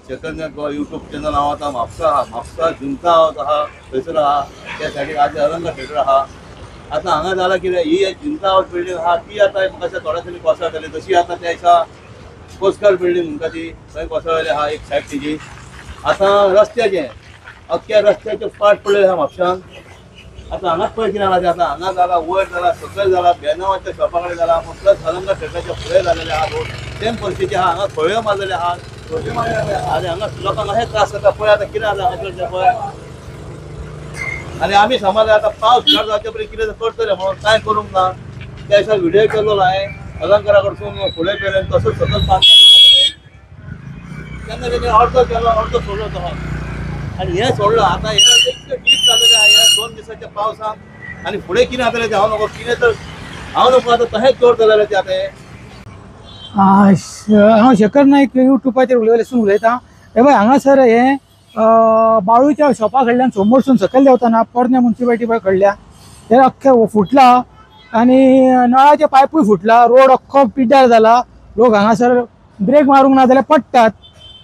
Second YouTube channel हांव आतां म्हापसा जुंता आहा थंयसर आहा त्या सायडीक आदी अलंकार थिएटर आहा. आतां हांगा जालां कितें ही जुंता हावस बिल्डींग आहा ती आतां म्हाका दिसता थोड्या दिसांनी कोसळटली जशी आतां त्या दिसा कोस्टल बिल्डींग म्हणटा ती थंय कोसळ्ळेली आहा एक सायड तिजी. आतां रस्त्याचें अख्ख्या रस्त्याचे पार्ट पडलेले आहा म्हापशान. आतां हांगाच पळय कितें जाला तें आतां हांगा जाला वयर जाला सकयल जाला बेनावाच्या शॉपा कडेन जाला प्लस अलंकार थिएटराच्या फुडें जालेले आहा रोड सेम परिस्थिती आहा. हांगा खळयो मारलेले आहा आनी हांगा लोकांक अशें त्रास जाता पळय आतां कितें जाता हांगासरचें पळय. आनी आमी समज आतां पावस स्टार्ट जावचे पयलीं कितें करतले म्हणून कांय करूंक ना. त्या दिसा व्हिडियो केल्लो हांवें अलंकारा कडसून फुडें पर्यंत तसोच सकयल तेन्ना तेणी अर्दो केलो अर्दो सोडलो तसोच आनी हें सोडलो. आतां हें इतकें डीप जालेलें आहा ह्या 2 दिसाच्या पावसान आनी फुडें कितें जातलें तें हांव नकळो कितें तर हांव नकळो आतां तशेंच जोर जालेलें तें आतां हांव शेखर नायक यूट्यूबाचेर उलयतां. हे पळय हांगासर हें बाळूच्या शॉपा कडल्यान समोरसून सकयल देंवतना पोरन्या मुन्सिपाल्टी पळय कडल्या तें अख्खें फुटलां आनी नळाचे पायपूय फुटला. रोड अख्खो पिड्ड्यार जाला. लोक हांगासर ब्रेक मारूंक ना जाल्यार पडटात.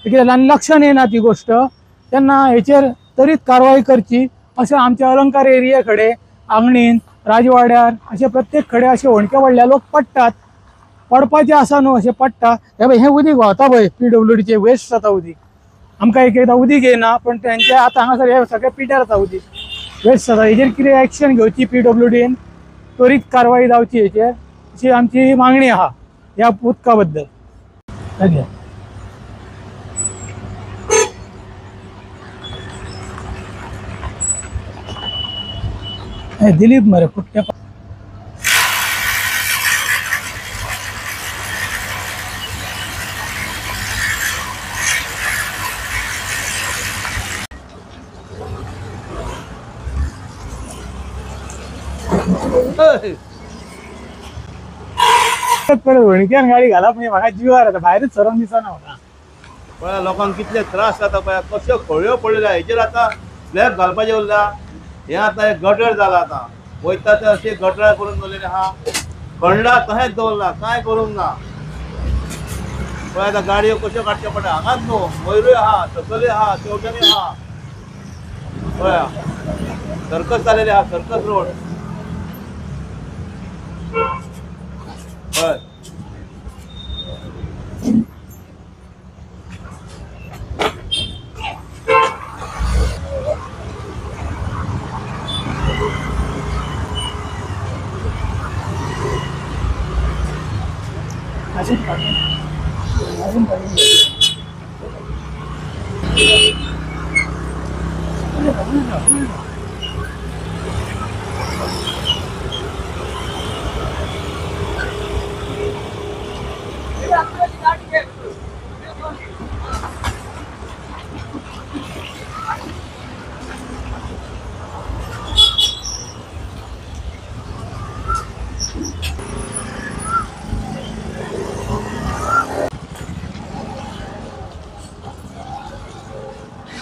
कितें आनी लक्षान येना ती गोश्ट. तेन्ना हेचेर त्वरीत कारवाई करची अशें आमच्या अलंकार एरिये कडेन आंगणीन राजवाड्यार अशें प्रत्येक कडेन अशें होणके पडल्या लोक पडटात. पडपाचें आसा न्हू अशें पडटा. हे पळय हें उदीक व्हांवता पळय PWDचें वेस्ट जाता उदीक. आमकां एक एकदां उदीक येना पण तेंचे आतां हांगासर हे सगळें पिड्ड्यार जाता उदीक वेस्ट जाता. हेचेर कितें एक्शन घेवची PWDन त्वरीत कारवाई जावची हेचेर अशी आमची मागणी आहा ह्या उदका बद्दल. दिलीप मरे कुट्टे वणक्यान गाडी घालप म्हणजे म्हाका जिवार येता. भायरूच सरोन दिसना म्हाका. पळय लोकांक कितले त्रास जाता पळय. कश्यो खळयो पडलेल्या हेचेर आतां स्लॅब घालपाचें उरला. हें आतां एक गटर जाला. आतां वयता ते अशें गटरां करून दवरलेलें आहा. खणला तशेंच दवरला कांय करूंक ना. पळय आतां गाडयो कश्यो काडच्यो पडटा. हांगाच न्हू वयरूय आहा सकयलूय आहा शेवट्यानूय आहा. पळय सर्कस जालेली आहा सर्कस रोड. पळय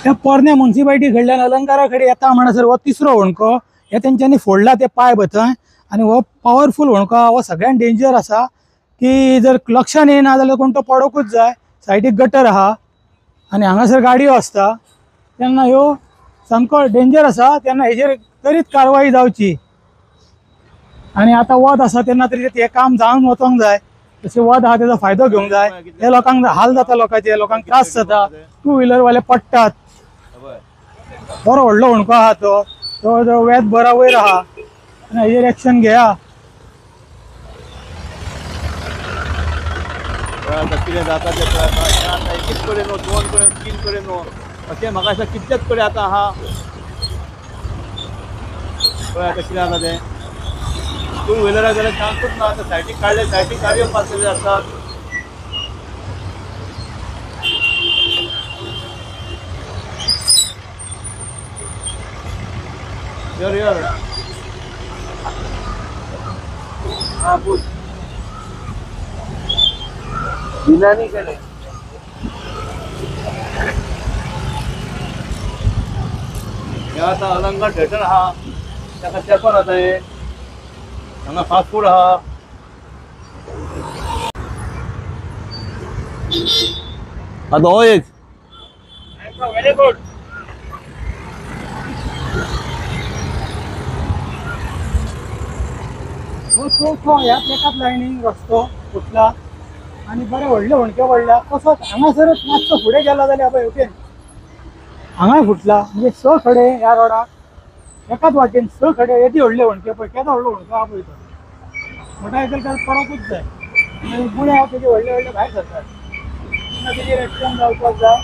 त्या पोरन्या मुन्सिपाल्टी कडल्यान अलंकारा कडेन येता म्हणसर हो तिसरो होणको हे तेंच्यांनी फोडला ते पायप थंय. आनी हो पॉवरफूल होणको आहा. हो सगळ्यान डेंजर आसा की जर लक्षान येना जाल्यार कोण तो पडोकूच जाय. सायडीक गटर आहा आनी हांगासर गाडयो आसता तेन्ना ह्यो सामको डेंजर आसा. तेन्ना हेचेर त्वरीत कारवाई जावची. आनी आतां वत आसा तेन्ना तरी हें काम जावन वचोंक जाय. तशें वत आहा तेजो फायदो घेवंक जाय. हे लोकांक हाल जाता लोकांचे. लोकांक त्रास जाता. 2 व्हिलरवाले पडटात. बरो व्हडलो होणको आहा तो जवळ जवळ वेत बरा वयर आहा आनी हेचेर एक्शन घेया. कितें जाता तें आतां एकूच कडेन न्हू 2 कडेन 3 कडेन न्हू अशें म्हाका दिसता कितलेच कडेन आतां आहा. पळय आतां कितें जाता तें 2 व्हिलराक जाल्यार चान्सूच ना. आतां सायडीक काडले सायडीक गाडयो पास केल्ले आसतात. यो हाँ पूछ नहीं करे आता अलंकार थिएटर आहा ताका तेंकोन आसा हे हांगा फास्ट फूड आहा. आतां हो एक तो ह्याच एकाच लायनीन रस्तो फुटला आणि बरे व्हडले होणके पडल्या तसोच हांगासरच मातसो फुडें गेला जाल्यार पळय हेवटेन हांगाय फुटला म्हणजे स खडे ह्या रोडाक एकाच वाटेन स खडे येदी व्हडले होणके पळय केदो व्हडलो होणको आहा पळय तो मोठा हेकर परतूच जाय आनी गुणे तेजे व्हडले व्हडले भायर सरतात तेन्ना तेजेर एक्शन जावपाक जाय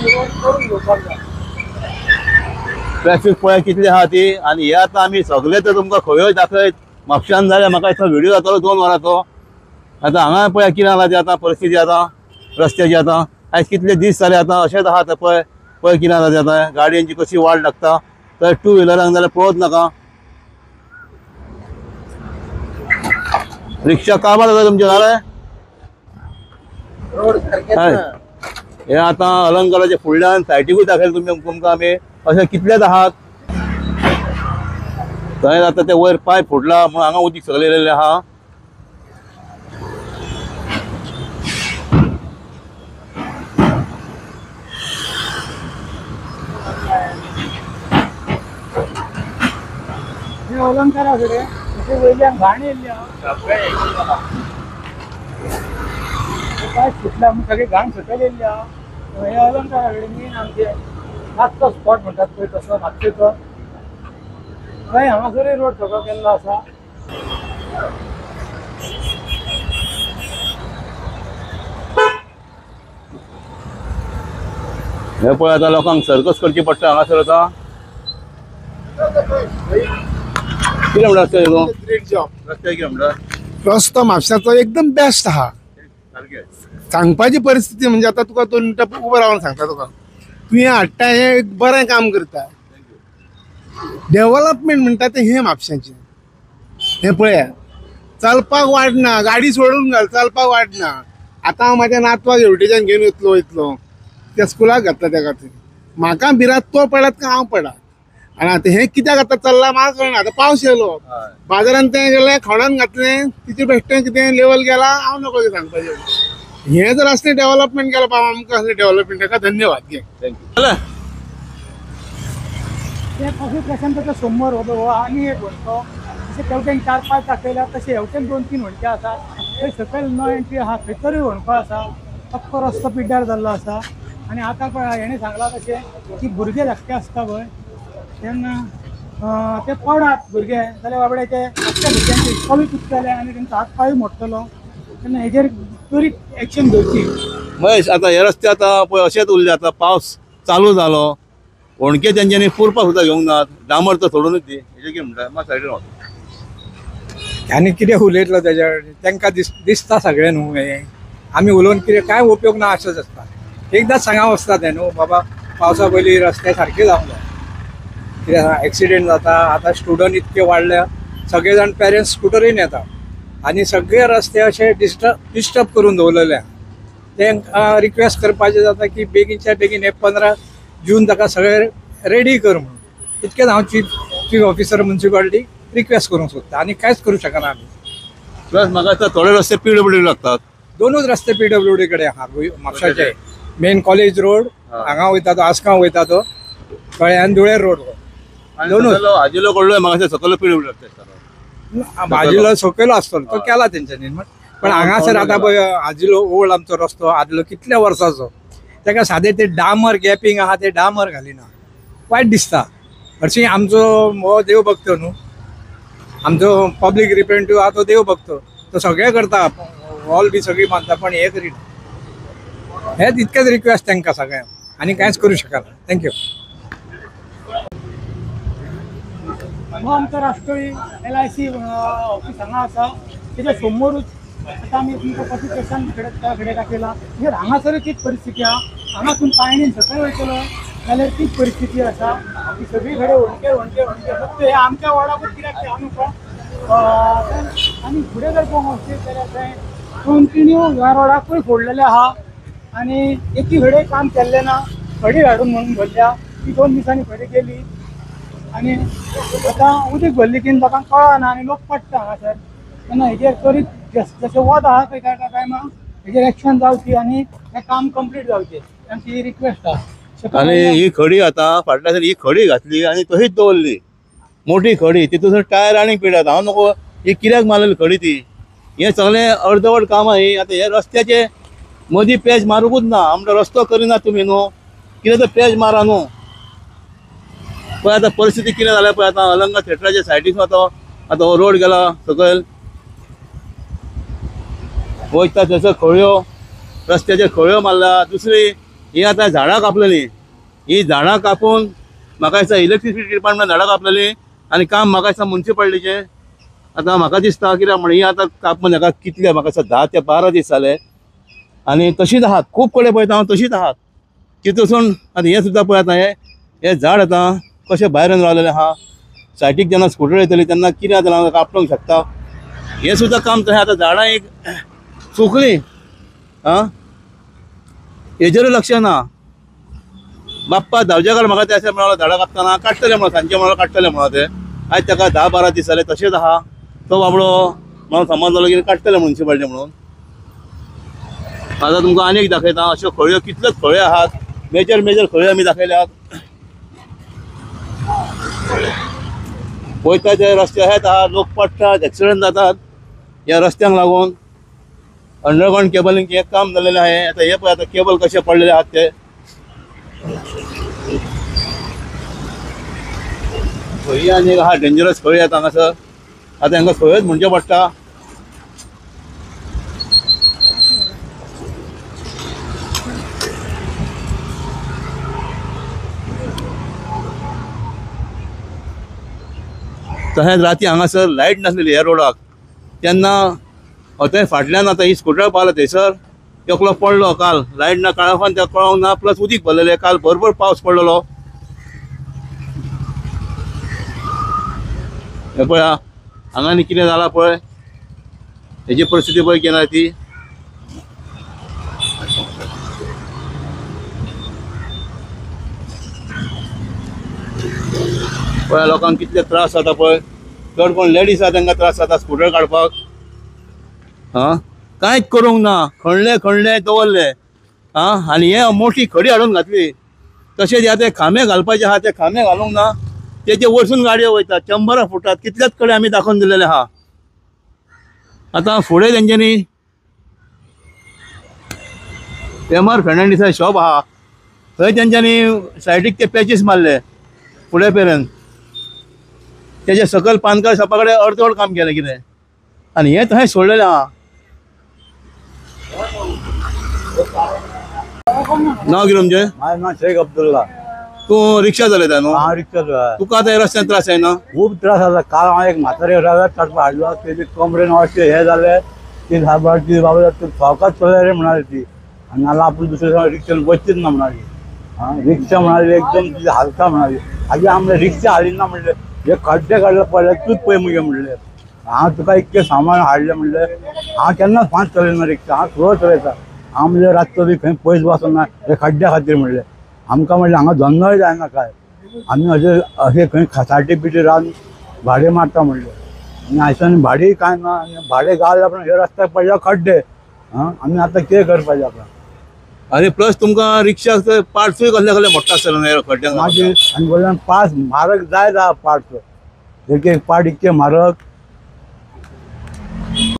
आनी रोड करून घेवपाक जाय. ट्रॅफिक पळय कितली आहा ती आनी हे आतां आमी सगळे तर तुमकां खंयोय दाखयत म्हापशान जाल्यार म्हाका दिसता व्हिडिओ जातालो 2 वरांचो. आतां हांगा पळय कितें जाला ती आतां परिस्थिती आतां रस्त्याची आतां आयज कितले दीस जाले आतां अशेंच आहा आतां पळय पळय कितें जाता तें आतां गाडयांची कशी वाट लागता तर 2 व्हिलरांक जाल्यार पळोवच नाका. रिक्षा काबार जाता तुमचे जालें हय हे आतां अलंकाराच्या फुडल्यान सायटीकूय दाखयलें तुमकां आमी अशें कितलेच आहात. थंय आतां ते वयर पायप फुटला म्हणून हांगा उदीक सगळें येयलेलें आहा. हे अलंकारा कडेन अशें वयल्यान घाण येयल्ली आहा पायप फुटला म्हणून सगळी घाण सकयल येयल्ली आहा. हे अलंकारा कडेन मेन आमचे मातसो स्पॉट म्हणटात पळय तसो म्हापशेचो थंय हांगासरूय रोड सगळो केल्लो आसा. हे पळय आतां लोकांक सर्कस करची पडटा हांगासर आतां कितें म्हणटा रस्त्याचेर तूं ग्रेट जॉब. रस्त्याचेर कितें म्हणटा रस्तो म्हापशाचो एकदम बेस्ट आहा. सारकें सांगपाची परिस्थिती म्हणजे आता तुका 2 मिनटां उबो रावन सांगता तुका तूं हें हाडटा हें एक बरें काम करता. डेव्हलपमेंट म्हणटा तें हें म्हापशाचें हें पळया चलपाक वाट ना गाडी सोडून घाल चलपाक वाट ना. आतां हांव म्हाज्या नातवाक हेवटेच्यान घेवन वयतलो त्या स्कुलाक घातला त्या खातीर म्हाका भिरांत तो पडत काय हांव पडा आनी आतां हें कित्याक आतां चल्लां म्हाका कळना. आतां पावस येयलो बाजारान तें गेलें खणान घातलें तिचे बेश्टें कितें लेवल गेला हांव नकळो कितें सांगपाचें. हें जर असलें डेव्हलपमेंट केलां बाबा आमकां असलें डेव्हलपमेंट ताका धन्यवाद. घे थँक्यू जालें ते कॉफी प्रशांताच्या समोर हो आनी एक वणको जशें तेवटेन 4-5 दाखयल्या तशें हेवटेन 2-3 वणके आसा. थंय सकयल नो एंट्री आहा थंयसरूय वणको आसा. पक्को रस्तो पिड्ड्यार जाल्लो आसा आनी आतां हेणें सांगलां तशें की भुरगे धाकटे आसता पळय तेन्ना ते पडत भुरगे जाल्यार बाबडे ते धाकट्या भुरग्यांचे इस्कॉलूय चुकतले आनी तेंचो हात पांय मोडटलो तेन्ना हेजेर त्वरीत एक्शन घेवची. महेश आतां हे रस्ते आतां पळय अशेंच उरले आतां पावस चालू जालो होणके तेंच्यांनी पुरपाक सुद्दां घेवंक नात डांबर तर सोडूनच दी हेजेर कितें म्हणटा मात सायडीन वच. आनी कितें उलयतलो तेज्या तांकां दिसता सगळें न्हू हें आमी उलोवन कितें कांय उपयोग ना अशेंच आसता. एकदांच सांगावं आसता तें न्हू बाबा पावसा पयलीं रस्ते सारके जावंक जाय. कित्याक एक्सिडेंट जाता आतां स्टुडंट इतके वाडल्या सगळे जाण पेरंट्स स्कुटरीन येता आनी सगळे रस्ते अशे डिस्टर्ब करून दवरलेले तेंकां रिक्वेस्ट करपाचें जाता की बेगीनच्या बेगीन हे 15 जून ताका सगळे रेडी कर म्हणून. इतकेंच हांव चीफ ऑफिसर म्युन्सिपालिटी रिक्वेस्ट करूंक सोदता आनी कांयच करूं शकना आमी. प्लस म्हाका दिसता थोडे रस्ते PWD लागतात. 2च रस्ते PWD कडेन आहा म्हापशाचे. मेन कॉलेज रोड हांगा वयता तो आसगांव वयता तो कळ्ळें आनी धुळेर रोड दोनूच. हाजिलो कडलो म्हाका सकयल PWD लागता. आजिलो सकयलो आसतलो तो केला तेंच्यांनी पण हांगासर आतां पळय आजिलो ओल्ड आमचो रस्तो आदलो कितल्या वर्साचो ताका सादें ते डामर गॅपिंग आहा ते डामर घालिना वायट दिसता. हरशीं आमचो हो देव भक्त न्हू आमचो पब्लीक रिप्रेझेंटेटिव्ह आहा तो देव भक्त तो सगळें करता हॉल बी सगळीं मानता पण हे करिना. हेच इतकेच रिक्वेस्ट तांकां सगळ्यांक आनी कांयच करूं शकना. थँक्यू. हो आमचो राष्ट्रीय LIC ऑफिस हांगा आसा तेच्या समोरूच आतां आमी तुमकां कॉफी स्टेशन कडेन दाखयला. म्हणजे हांगासरूय तीच परिस्थिती आहा. हांगासून पायणीन सकयल वयतलो जाल्यार तीच परिस्थिती आसा की सगळी कडेन वणके वणके वणके फक्त हे आमच्या वार्डाकूच कित्याक ते आमी आनी फुडें जर पळोवंक वचशीत जाल्यार थंय कंटिन्यू ह्या रोडाकूय फोडलेले आहा आनी एकी कडेन काम केल्लें ना. खडी हाडून म्हणून भरल्या ती 2 दिसांनी खडी गेली आनी आतां उदीक भरली की लोकांक कळना आनी लोक पडटा हांगासर. तेन्ना हेजेर त्वरीत जशें वत आहा त्या टायमार हेजेर एक्शन जावची आनी हें काम कंप्लीट जावचें आमची ही रिक्वेस्ट आहा. आणि ही खडी आता फाटल्या ही खडी घातली आणि तशीच दवरली, मोठी खडी, तितून टायर आणि पिड्यात. हांव नको ही कित्याक मारलेली खडी ती. हे सगळें अर्दवट काम ही. आता हे रस्त्याचे मदीं पेज मारूकूच ना. आमचो रस्तो करिना तुमी न्हू, कितें तर पेज मारा न्हू. पळय आतां परिस्थिती कितें जाल्या पळय. आतां अलंगा थिएटराच्या सायडीक वता, आतां हो रोड गेला सकयल वयता थंयसर खळयो, रस्त्याचेर खळयो मारला. दुसरी ही आतां झाडां कापलेली, ही झाडां कापून म्हाका दिसता इलेक्ट्रिसिटी डिपार्टमेंट झाडां कापलेली आणि काम म्हाका दिसता म्युन्सिपाल्टीचें. आतां म्हाका दिसता कित्याक म्हण ही आतां कापून हेका कितले म्हाका दिसता 10 ते 12 दीस जाले आणि तशीच आहात. खूब कडेन पळयता हांव तशीच आहात. तितून आतां हें सुद्दां पळय आतां हे झाड आतां कशें भायर येवन रावलेलें आहा. सायटीक जेन्ना स्कूटर येतली तेन्ना कितें जातलें कापणूक शकता. हें सुद्दां काम तशें. आतां झाडां एक सुकलीं, आं हेजेर लक्ष ना. बाप्पा धांवचेकार म्हाका ते अशें म्हणून झाडां कापतना काडटले म्हणून सांजचे म्हणून काडटले म्हणून ते. आयज ताका 10-12 दीस जाले तशेंच आहा. तो बाबडो म्हणून समजलो की काडटले म्युन्सिपाल्टी म्हणून. आतां तुमकां आनीक दाखयता अश्यो खळयो कितल्योच खळयो आहात. मेजर खळयो आमी दाखयल्यात. वयता ते रस्ते अशेच आहा, लोक पडटात, एक्सिडंट जातात ह्या रस्त्यांक लागून. अंडरग्रावंड केबलिंग एक काम जाल्लेलें आहे. आतां हे पळय आतां केबल कशे पडलेले आहात ते. खंयी आनी आहा डेंजरस खळयो येता हांगासर. आतां हांकां खंयोच म्हणचे पडटा. तशेंच राती हांगासर लायट नासलेली ह्या रोडाक तेन्ना थंय फाटल्यान आतां ही स्कूटर पावला थंयसर एकलो पडलो काल. लायट ना काळोखान त्या कळोंक ना, प्लस उदीक भरलेलें. काल भरपूर पावस पडलेलो. हे पळय हांगा आनी कितें जालां पळय. हेजी परिस्थिती पळय कितें ती. पळय लोकांक कितले त्रास जाता पळय. चड कोण लेडीज आहा तांकां त्रास जाता स्कूटर काडपाक. हां कांयच करूंक ना. खणले दवरले. हां आनी हे मोठी खडी हाडून घातली. तशेंच ह्या ते खांबे घालपाचे आहा ते खांबे घालूंक ना. तेजे वरसून गाडयो वयतात, 100 फुटात. कितलेच कडेन आमी दाखोवन दिलेले आहा. आतां फुडें तेंच्यांनी एम.आर. फर्नांडीसा शॉप आहा थंय तेंच्यांनी सायडीक ते पॅचीस मारले फुडें पर्यंत. तेजे सकयल पानकार शॉपा कडेन अर्दवट काम केलें कितें. आनी हें थंय सोडलेलें आहा. नांव कितें तुमचें? माझं नाव शेख अब्दुल्ला. तूं रिक्षा चलयता न्हू? हा रिक्षा चलयता. तुका आतां रस्त्यान त्रास जायना? खूप त्रास जाता. काल हांव एक म्हातारे चडपा हाडलो, तेजे कमरेन अशें हे जालें. ती सारबा ती बाबा तूं सवकास चलय रे म्हणाली ती. आनी नाल्यार आपूण दुसरे दिसा रिक्षान बसचीच ना म्हणाली. रिक्षा म्हणाली एकदम तिजे हालता म्हणाली. हाजी आमले रिक्षा हाली ना म्हणले. हे खड्डे काडले पडले तूच पळय मुगे म्हणले. हांव तुका इतकें सामान हाडलें म्हणलें. हांव केन्नाच फास्ट चलयना रिक्षा. हांव स्लो चलयता. हांव म्हणलें रातचो बी खंय पयस वचना हे खड्ड्या खातीर म्हणलें. आमकां म्हणलें हांगा धंदोय जायना काय. आमी अशें खंय खासाटी बिटी रावन भाडें मारता म्हणलें. आनी आयसान भाडें कांय ना. भाडें घाल पण हे रस्त्याक पडल्या खड्डे. आमी आतां कितें करपाचें आपल्याक. आनी प्लस तुमकां रिक्षाक पार्ट्सूय कसले मोडटा आसतले न्हू खड्ड्यांक. मागीर आनी वयल्यान पास म्हारग जाय पार्ट्स. एक पार्ट इतके म्हारग.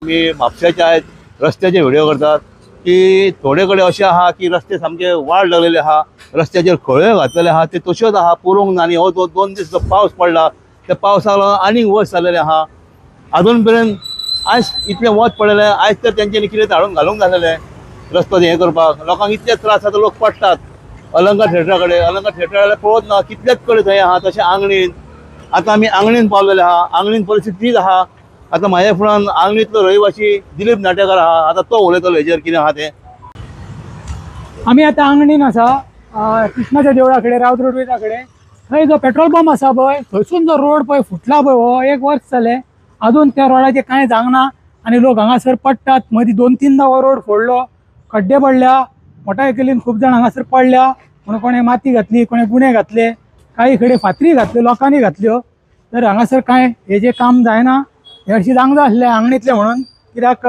आमी म्हापशाचे आयज रस्त्याचे व्हिडिओ करतात की थोडे कडेन अशें आहा की रस्ते सामके वाड लागलेले आहा. रस्त्याचेर खळयो घातलेले आहा ते तश्योच आहा पुरूंक ना. आनी हो 2 दीस जो पावस पडला त्या पावसाक लागून आनीक वस जालेले आहा. अजून पर्यंत आयज इतलें वत पडलेलें. आयज तर तेंच्यांनी कितें हाडून घालूंक जालेलें रस्तो हें करपाक. लोकांक इतले त्रास जाता. लोक पडटात अलंकार थिएटरा कडेन. अलंकार थिएटरा पळोवच ना कितलेच कडेन थंय आहा. तशें आंगणीन आतां आमी आंगणीन पावलेले आहा. आंगणीन परिस्थिती तीच आहा. आतां म्हाज्या फुड्यान आंगणींतलो रहिवासी दिलीप नाटेकार आहा. आतां तो उलयतलो हेजेर कितें आहा तें. आमी आतां आंगणीन आसा कृष्णाच्या देवळा कडेन, रावत रोडवेजा कडेन. थंय जो पेट्रोल पंप आसा पळय थंयसून जो रोड पळय फुटला पळय हो 1 वर्स जालें. अजून त्या रोडाचें कांय जावना आनी लोक हांगासर पडटात. मदीं 2-3दा हो रोड फोडलो. खड्डे पडल्या. मोटारसायकलीन खूब जाण हांगासर पडल्या. कोणें माती घातली, कोणें गुणे घातले, काही कडेन फातरी घातल्यो, लोकांनी घातल्यो. तर हांगासर कांय हेजें काम जायना. हे हरशीं जावंक जाय आसलें आंगणीतलें म्हणून. कित्याक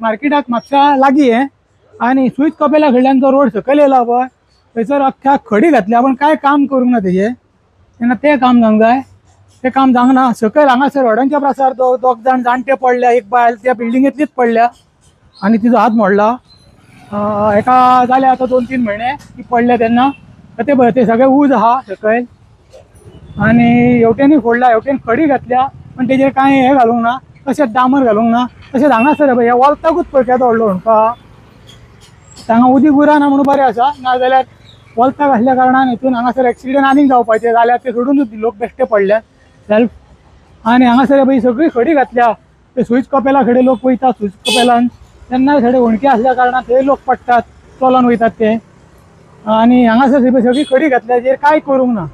मार्केटाक म्हापशा लागीं हें. आनी स्वीट कपेला कडल्यान जो रोड सकयल येयला पळय थंयसर अख्ख्या खडी घातल्या पण काय काम करूंक ना तेजे तेन्ना ते काम जावंक जाय ते काम जावंक सकयल हांगासर व्हडांच्या प्रासार दोग जाण जाणटे पडल्या एक बायल त्या बिल्डिंगेंतलीच पडल्या आनी तिजो हात मोडला एका जाले आतां 2-3 म्हयने ती पडल्या तेन्ना ते सगळे उज आहा सकयल आनी हेवटेनी फोडला हेवटेन खडी घातल्या पण तेजेर कांय हे घालूंक ना तशेंच डामर घालूंक ना तशेंच हांगासर हे वॉल्ताकूच पळय केदो व्हडलो म्हणपा हांगा उदीक उरना म्हणून बरें आसा नाजाल्यार वॉल्ताक आसल्या कारणान हितून हांगासर एक्सिडेंट आनीक जावपाचे जाल्यार ते सोडूनच लोक बेश्टे पडल्यात सेल्फ आनी हांगासर ही सगळी खडी घातल्या ते सुईच कपेला कडेन लोक वयतात सुईच कपेलान तेन्ना थोडे होणके आसल्या कारणान थंय लोक पडटात चलोन वयतात ते आनी हांगासर सगळी खडी घातल्या हेजेर कांय करूंक ना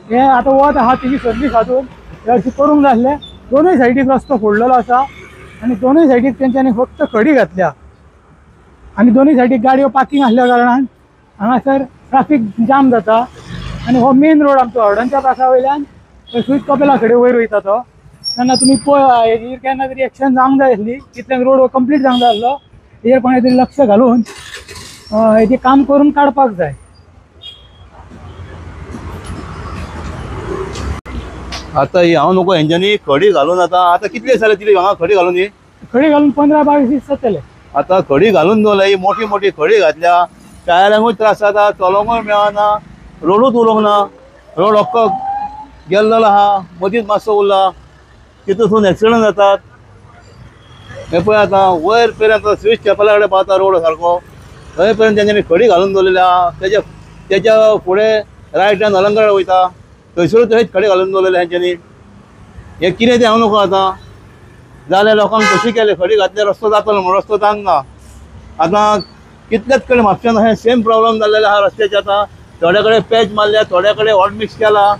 हे आतां वत आहा तेजी संदी साधून हे अशें करूंक जाय आसलें दोनूय सायडीक रस्तो फोडलेलो आसा आनी दोनूय सायडीक तेंच्यांनी फक्त खडी घातल्या आनी दोनूय सायडीक गाडयो पार्किंग आसल्या कारणान हांगासर ट्राफीक जाम जाता आनी हो मेन रोड आमचो हॉर्डनच्या प्रासा वयल्यान स्वीट कपेला कडेन वयर वयता तो तेन्ना तुमी हेजेर केन्ना तरी एक्शन जावंक जाय आसली कितल्याक रोड कंप्लीट जावंक जाय आसलो हेजेर कोणें तरी लक्ष घालून हेजें काम करून काडपाक जाय. आता हांव नको हेंच्यांनी खडी घालून आता कितले दिस जाले तिथे हांगा खडी घालून ही खडी घालून 15-22 दीस जातले. आता खडी घालून दवरल्या ही मोठी मोठी खडी घातल्या टायरांकूय त्रास जाता चलोवंकूय मेळना रोडूच उलोवंक ना रोड अख्खो गेल्लो आहा मदींच मातसो उरला तितून एक्सिडंट जातात हे पळय आतां वयर पर्यंत स्विच चॅपला कडेन पावता रोड सारको थंय पर्यंत तेंच्यांनी खडी घालून दवरलेली आहा तेच्या फुडें रायटान अलंगड वयता थंयसरूच थंयच खडी घालून दवरलेले हेंच्यांनी हे कितें तें हांव नको आतां जाल्यार लोकांक कशी केले खडी घातल्यार रस्तो जातलो म्हूण रस्तो जावंक आतां कितलेच कडेन म्हापशान अशें सेम प्रॉब्लम जाल्लेले आहा रस्त्याचे आतां थोड्या कडेन पॅच मारल्या थोड्या कडेन हॉट मिक्स केला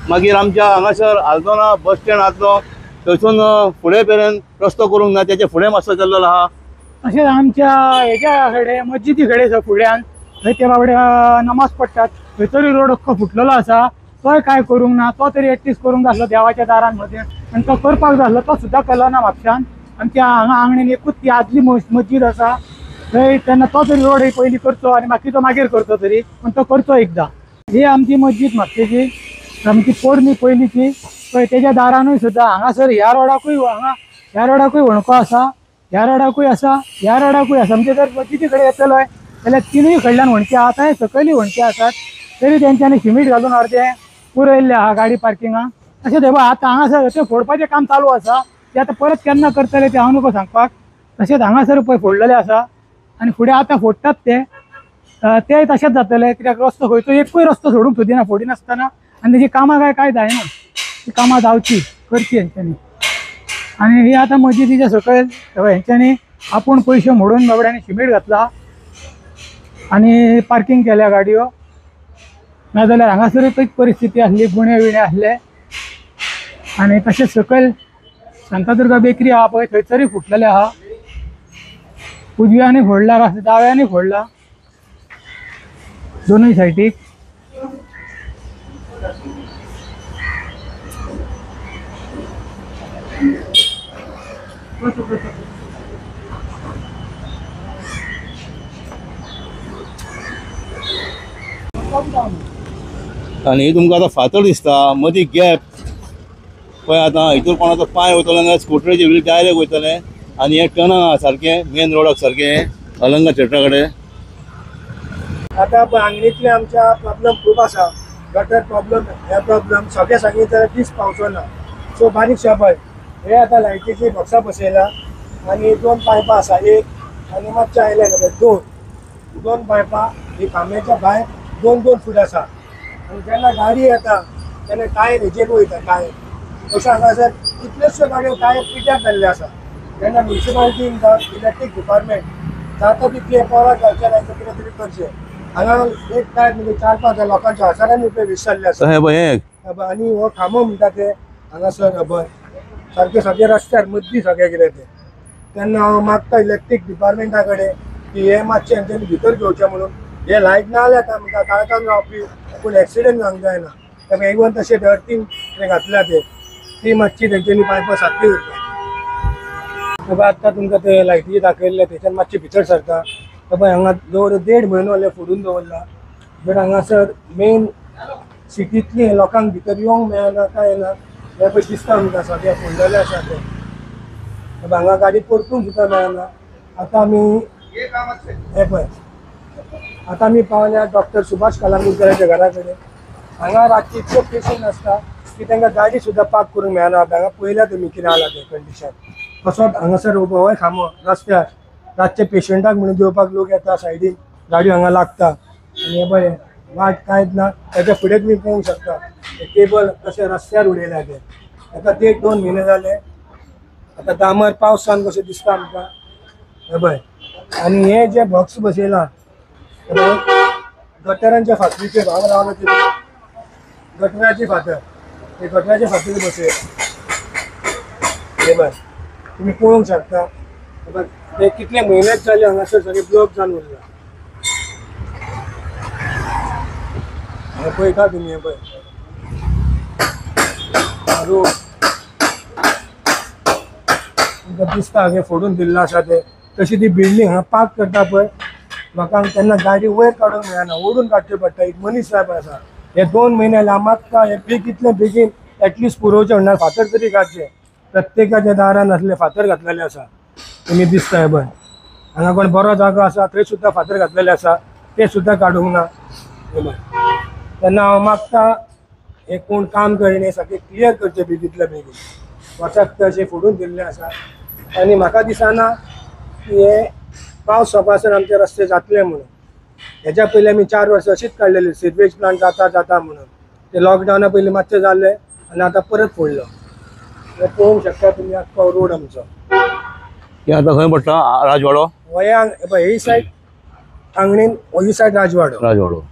मागीर आमच्या हांगासर आल्दोना बस स्टँड आसलो थंयसून फुडें पर्यंत रस्तो करूंक ना तेचे फुडें मातसो चल्लेलो आहा. अशें आमच्या हेच्या कडेन मस्जिदी कडेन फुड्यान थंय ते बाबडे नमाज पडटात थंयसरूय रोड अख्खो फुटलेलो आसा तोय काय करूंक ना तो तरी एटलीस्ट करूंक जाय आसलो देवाच्या दारान मध्ये आनी तो करपाक जाय आसलो तो सुद्दां केलो ना म्हापशान आनी त्या हांगा आंगणेन एकूच ती आदली मस्जीद आसा थंय तेन्ना तो तरी रोड पयलीं करचो आनी बाकीचो मागीर करचो तरी पण तो करचो एकदां. ही आमची मस्जीद म्हापशेची आमची पोरणी पयलींची पळय तेच्या दारानूय सुद्दां हांगासर ह्या रोडाकूय वणको आसा ह्या रोडाकूय आसा ह्या रोडाकूय आसा म्हणजे जर मस्जिदी कडेन येतलो जाल्यार तिनूय कडल्यान वणके आहा थंय सकयली वणके आसात तरी तेंच्यांनी सिमीट घालून अर्दें पुरयल्लें आहा गाडी पार्किंगाक अशें देवा आतां हांगासर तें फोडपाचें काम चालू आसा तें आतां परत केन्ना करतले तें हांव नको सांगपाक तशेंच हांगासर पळय फोडलेलें आसा आनी फुडें आतां फोडटात ते तशेंच जातले कित्याक रस्तो खंयचो एकूय रस्तो सोडूंक सोदिना फोडिनासतना आनी तेजी कामां काय जायना ती कामां जावची करची हेंच्यांनी आनी ही आतां मस्जिदीच्या सकयल हेंच्यांनी आपूण पयशे मोडून बाबड्यांनी सिमीट घातला आनी पार्किंग केल्या गाडयो नाजाल्यार हांगासरूय तीच परिस्थिती आसली गुणे विणे आसले आनी तशेंच सकयल शांतादुर्गा बेकरी आहा पळय थंयसरूय फुटलेले आहा उजव्यांनी फोडला दाव्यांनी फोडला दोनूय सायडीक. आनी तुमकां आतां फातर दिसता मदीं गॅप पळय आतां हितूर कोणाचो पांय वयतलो जाल्यार स्कुटरीचे व्हील डायरेक्ट वयतले आनी हे टर्न आहा सारकें मेन रोडाक सारकें अलंगा थिएटरा कडेन. आता आंगणीतले आमच्या प्रॉब्लेम खूप आसा गटर प्रॉब्लेम हे प्रॉब्लेम सगळे सांगितले जाल्यार दीस पावचो ना सो बारीक शाबय हे आता लायटीची बॉक्सां बसयला आनी 2 पायपां आसा एक आनी मातशें आयले दोन पायपां ही खांब्याच्या भायर 2 फूट आसा आनी जेन्ना गाडी येता तेन्ना टायर हेजेर वयता टायर अशें हांगासर कितल्योश्यो गाडयो टायर पिड्ड्यार जाल्ले आसा जेन्ना म्युन्सिपालिटी इलेक्ट्रीक डिपार्टमेंट जाता तितले पळोवप घालचे नायतर कितें तरी करचें हांगा एक टायर म्हणजे 4-5 लोकांच्या हजारांनी रुपये विसरले आसा हे पळय हे आनी हो खांबो म्हणटा ते हांगासर हबय सारके सगळे रस्त्यार मदली सगळे कितें ते तेन्ना हांव मागता इलेक्ट्रीक डिपार्टमेंटा कडेन की हे मातशें हेंच्यांनी भितर घेवचें म्हणून हे लायट ना जाल्यार आमकां काळखान जावपी पूण एक्सिडेंट जावंक जायना तेका इवन तशें धर्तीन ते घातल्या ते ती मातशी तेंच्यांनी पायपां सारकी करता. आतां तुमकां ते लायटीचे दाखयल्ले तेच्यान मातशें भितर सरता पळय हांगा जवळ 1.5 म्हयनो जाले फोडून दवरला बट हांगासर मेन सिटींतली लोकांक भितर येवंक मेळना काय ना हे पळय दिसता आमकां सगळे फोडलेले आसा ते हांगा गाडी परतूंक सुद्दां मेळना. आतां आमी हे पळय आतां आमी पावल्या डॉक्टर सुभाष कलांगूटकरांच्या घरा कडेन. हांगा रातची इतले पेशंट आसता की तांकां गाडी सुद्दां पार्क करूंक मेळना. हांगा पळयल्या तुमी कितें जाला तें कंडिशन. तसोच हांगासर होय खांबो रस्त्यार रातचे पेशंटाक म्हणून देवपाक लोक येता सायडीन गाडयो हांगा लागता आनी हे पळय वाट कांयच ना. ताच्या फुडें तुमी पळोवंक शकता केबल कशे रस्त्यार उडयल्या ते. ताका 1.5-2 म्हयने जाले. आतां दामर पावसान कशें दिसता आमकां हे पळय. आनी हे जे बॉक्स बसयला गटरांच्या फातरीचे भाव रावला ते गटराची फातर ते गटराच्या फातरी बसयला हे पळय तुमी पळोवंक शकता. ते कितले म्हयनेच जाले हांगासर सगळे ब्लॉक जावन उरला. हे पळयता तुमी हे पळय रोड तुमकां दिसता हे फोडून दिल्लो आसा ते. तशी ती बिल्डींग हांगा पार्क करता पळय लोकांक तेन्ना गाडी वयर काडूंक मेळना ओडून काडचें पडटा. एक मनीस साहेब आसा हे 2 म्हयने लांबाका हे पीक इतले बेगीन एटलिस्ट पुरोवचें म्हणल्यार फातर तरी काडचे. प्रत्येकाच्या दारान असले फातर घातलेले आसा तुमी दिसता हे पळय. हांगा कोण बरो जागो आसा थंय सुद्दां फातर घातलेले आसा ते सुद्दां काडूंक ना हे पळय. तेन्ना हांव मागता हे कोण काम करिना सगळें क्लियर करचें बेगींतल्या बेगीन. वर्साक अशें फोडून दिल्ले आसा आनी म्हाका दिसना की हे पावस सोंपासर आमचे रस्ते जातले म्हणून. हेच्या पयलीं आमी 4 वर्सां अशीच काडलेली सिवेज प्लांट जाता म्हणून. ते लॉकडावना पयलीं मातशें जालें आनी आतां परत फोडलो. हे पळोवंक शकता तुमी आख्खो रोड आमचो. हे आता खंय पडटा राजवाडो गोंयांक ही सायड आंगणीन ही सायड राजवाडो.